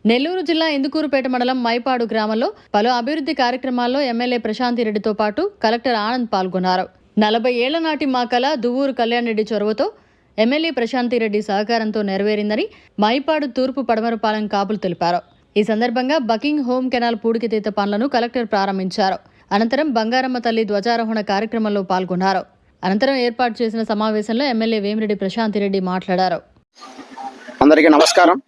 నెల్లూరు జిల్లా ఇందుకూరుపేట మండలం మైపాడు గ్రామంలో పలు అభివృద్ధి కార్యక్రమాల్లో ఎమ్మెల్యే ప్రశాంతిరెడ్డితో పాటు కలెక్టర్ ఆనంద్ పాల్గొన్నారు. 40 ఏళ్ల నాటి మా కళ దువ్వూరు కళ్యాణ్ రెడ్డి చొరవతో ఎమ్మెల్యే ప్రశాంతిరెడ్డి సహకారంతో నెరవేరిందని మైపాడు తూర్పు పడమరపాలెం కాపులు తెలిపారు. ఈ సందర్భంగా బకింగ్ హోమ్ కెనాల్ పూడికతీత పనులను కలెక్టర్ ప్రారంభించారు. అనంతరం బంగారమ్మ తల్లి ధ్వజారోహణ కార్యక్రమంలో పాల్గొన్నారు. అనంతరం ఏర్పాటు చేసిన సమావేశంలో ఎమ్మెల్యే వేమిరెడ్డి ప్రశాంతిరెడ్డి మాట్లాడారు. అందరికీ నమస్కారం.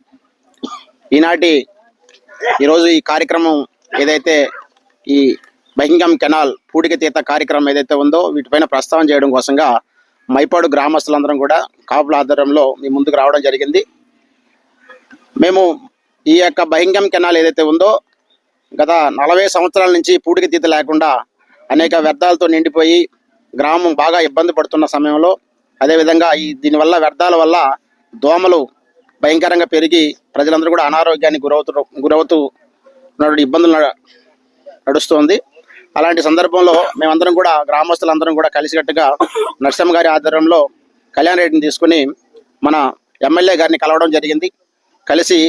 ఈరోజు ఈ కార్యక్రమం ఏదైతే ఈ బకింగ్హామ్ కెనాల్ పూడికతీత కార్యక్రమం ఏదైతే ఉందో వీటిపైన ప్రస్తావన చేయడం కోసంగా మైపాడు గ్రామస్తులందరం కూడా కాపుల ఆధ్వర్యంలో మీ ముందుకు రావడం జరిగింది. మేము ఈ యొక్క బకింగ్హామ్ కెనాల్ ఏదైతే ఉందో గత 40 సంవత్సరాల నుంచి పూడికతీత లేకుండా అనేక వ్యర్థాలతో నిండిపోయి గ్రామం బాగా ఇబ్బంది పడుతున్న సమయంలో, అదేవిధంగా దీనివల్ల వ్యర్థాల వల్ల దోమలు భయంకరంగా పెరిగి ప్రజలందరూ కూడా అనారోగ్యానికి గురవుతూ ఇబ్బందులు నడుస్తుంది. అలాంటి సందర్భంలో మేమందరం కూడా గ్రామస్తులందరం కూడా కలిసికట్టుగా నరసింహ గారి ఆధ్వర్యంలో కళ్యాణ్ రెడ్డిని తీసుకుని మన ఎమ్మెల్యే గారిని కలవడం జరిగింది. కలిసి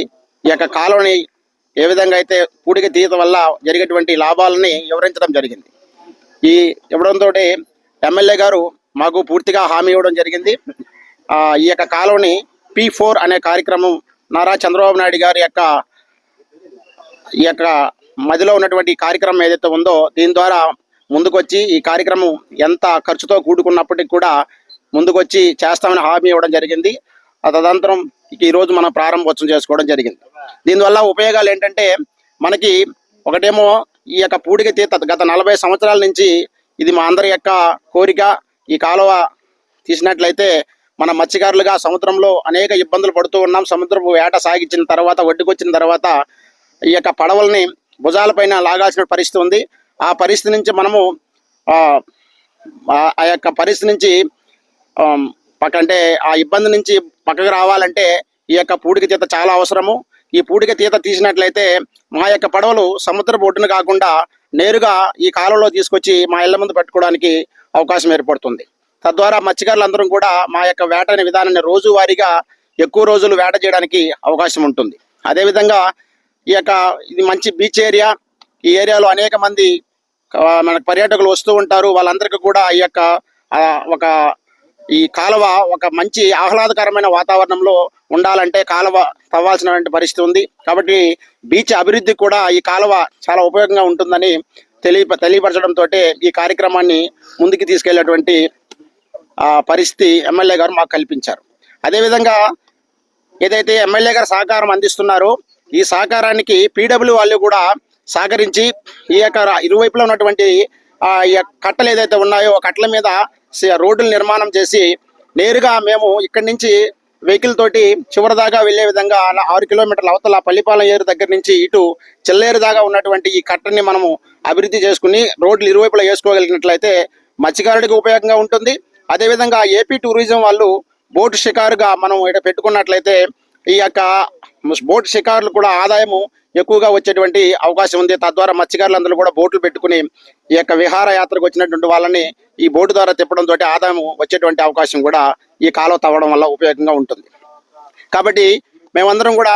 ఈ యొక్క కాలువని ఏ విధంగా అయితే పూడికతీత వల్ల జరిగేటువంటి లాభాలని వివరించడం జరిగింది. ఈ ఇవ్వడంతో ఎమ్మెల్యే గారు మాకు పూర్తిగా హామీ ఇవ్వడం జరిగింది. ఈ యొక్క కాలువని P4 అనే కార్యక్రమం నారా చంద్రబాబు నాయుడు గారి ఈ యొక్క మధ్యలో ఉన్నటువంటి కార్యక్రమం ఏదైతే ఉందో దీని ద్వారా ముందుకొచ్చి ఈ కార్యక్రమం ఎంత ఖర్చుతో కూడుకున్నప్పటికీ కూడా ముందుకొచ్చి చేస్తామని హామీ ఇవ్వడం జరిగింది. తదనంతరం ఈరోజు మనం ప్రారంభోత్సవం చేసుకోవడం జరిగింది. దీనివల్ల ఉపయోగాలు ఏంటంటే, మనకి ఒకటేమో ఈ యొక్క పూడికతీత గత 40 సంవత్సరాల నుంచి ఇది మా అందరి యొక్క కోరిక. ఈ కాలువ తీసినట్లయితే మన మత్స్యకారులుగా సముద్రంలో అనేక ఇబ్బందులు పడుతూ ఉన్నాం. సముద్రపు వేట సాగించిన తర్వాత, ఒడ్డుకొచ్చిన తర్వాత ఈ యొక్క పడవల్ని భుజాలపైన లాగాల్సిన పరిస్థితి ఉంది. ఆ పరిస్థితి నుంచి మనము ఆ యొక్క పరిస్థితి నుంచి అంటే ఆ ఇబ్బంది నుంచి పక్కకు రావాలంటే ఈ యొక్క పూడికతీత చాలా అవసరము. ఈ పూడికతీత తీసినట్లయితే మా యొక్క పడవలు సముద్రపు ఒడ్డున కాకుండా నేరుగా ఈ కాలంలో తీసుకొచ్చి మా ఇళ్ల ముందు పెట్టుకోవడానికి అవకాశం ఏర్పడుతుంది. తద్వారా మత్స్యకారులందరం కూడా మా యొక్క వేట అనే విధానాన్ని రోజువారీగా ఎక్కువ రోజులు వేట చేయడానికి అవకాశం ఉంటుంది. అదేవిధంగా ఇది మంచి బీచ్ ఏరియా. ఈ ఏరియాలో అనేక మంది మనకు పర్యాటకులు వస్తూ ఉంటారు. వాళ్ళందరికీ కూడా ఈ కాలువ ఒక మంచి ఆహ్లాదకరమైన వాతావరణంలో ఉండాలంటే కాలువ తవ్వాల్సినటువంటి పరిస్థితి ఉంది. కాబట్టి బీచ్ అభివృద్ధికి కూడా ఈ కాలువ చాలా ఉపయోగంగా ఉంటుందని తెలియపరచడంతో ఈ కార్యక్రమాన్ని ముందుకు తీసుకెళ్లేటువంటి పరిస్థితి ఎమ్మెల్యే గారు మాకు కల్పించారు. అదేవిధంగా ఏదైతే ఎమ్మెల్యే గారు సహకారం అందిస్తున్నారో ఈ సహకారానికి PW వాళ్ళు కూడా సహకరించి ఈ యొక్క ఇరువైపులా ఉన్నటువంటి ఈ కట్టలు ఏదైతే ఉన్నాయో కట్టల మీద రోడ్డులు నిర్మాణం చేసి నేరుగా మేము ఇక్కడి నుంచి వెహికల్ తోటి చివరి దాకా వెళ్లే విధంగా 6 కిలోమీటర్ల అవతల పల్లిపాలెం ఏరు దగ్గర నుంచి ఇటు చెల్లేరు దాకా ఉన్నటువంటి ఈ కట్టని మనము అభివృద్ధి చేసుకుని రోడ్లు ఇరువైపులా వేసుకోగలిగినట్లయితే మత్స్యకారుడికి ఉపయోగంగా ఉంటుంది. అదేవిధంగా ఏపీ టూరిజం వాళ్ళు బోటు షికారుగా మనం ఇక్కడ పెట్టుకున్నట్లయితే ఈ యొక్క బోటు షికారులు కూడా ఆదాయము ఎక్కువగా వచ్చేటువంటి అవకాశం ఉంది. తద్వారా మత్స్యకారులందరూ కూడా బోట్లు పెట్టుకుని ఈ యొక్క విహార యాత్రకు వచ్చినటువంటి వాళ్ళని ఈ బోటు ద్వారా తిప్పడంతో ఆదాయం వచ్చేటువంటి అవకాశం కూడా ఈ కాలువ తవ్వడం వల్ల ఉపయోగంగా ఉంటుంది. కాబట్టి మేమందరం కూడా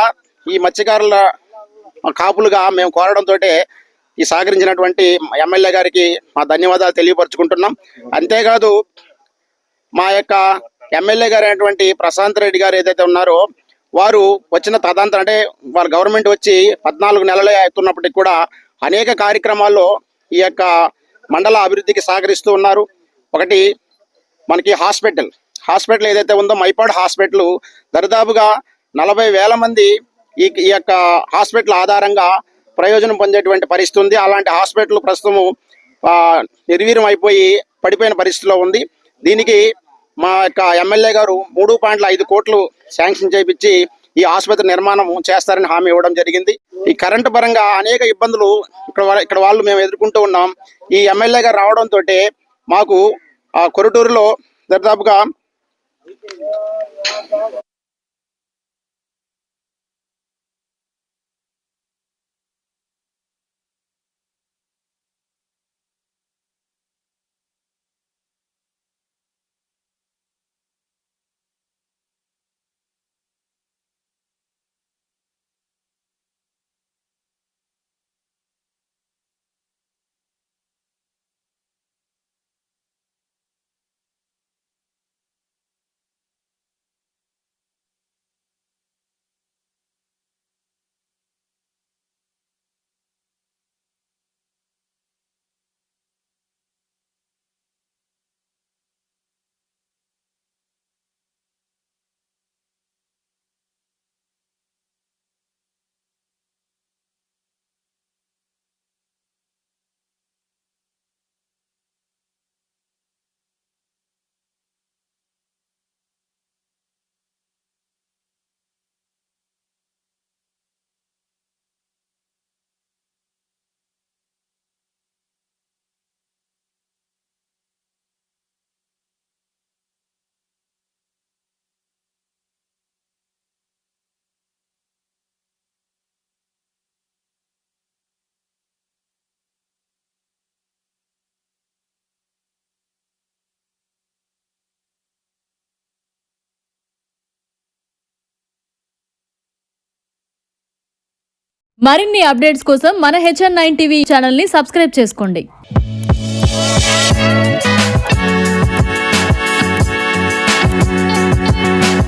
ఈ మత్స్యకారుల కాపులుగా మేము కోరడంతో ఈ సహకరించినటువంటి ఎమ్మెల్యే గారికి మా ధన్యవాదాలు తెలియపరుచుకుంటున్నాం. అంతేకాదు మా యొక్క ఎమ్మెల్యే గారు అయినటువంటి ప్రశాంత్ రెడ్డి గారు ఏదైతే ఉన్నారో వారు వచ్చిన తదంతరం అంటే వాళ్ళ గవర్నమెంట్ వచ్చి 14 నెలలే అవుతున్నప్పటికీ కూడా అనేక కార్యక్రమాల్లో ఈ యొక్క మండల అభివృద్ధికి సహకరిస్తూ ఉన్నారు. ఒకటి మనకి హాస్పిటల్ ఏదైతే ఉందో మైపాడు హాస్పిటల్ దరిదాపుగా 40,000 మంది ఈ యొక్క హాస్పిటల్ ఆధారంగా ప్రయోజనం పొందేటువంటి పరిస్థితి ఉంది. అలాంటి హాస్పిటల్ ప్రస్తుతం నిర్వీర్యం అయిపోయి పడిపోయిన పరిస్థితిలో ఉంది. దీనికి మా యొక్క ఎమ్మెల్యే గారు 3.5 కోట్లు శాంక్షన్ చేయించి ఈ ఆసుపత్రి నిర్మాణం చేస్తారని హామీ ఇవ్వడం జరిగింది. ఈ కరెంటు పరంగా అనేక ఇబ్బందులు ఇక్కడ వాళ్ళు మేము ఎదుర్కొంటూ ఉన్నాం. ఈ ఎమ్మెల్యే గారు రావడంతో మాకు కొరటూరులో దాదాపుగా మరిన్ని అప్డేట్స్ కోసం మన HN9 టీవీ ఛానల్ని సబ్స్క్రైబ్ చేసుకోండి.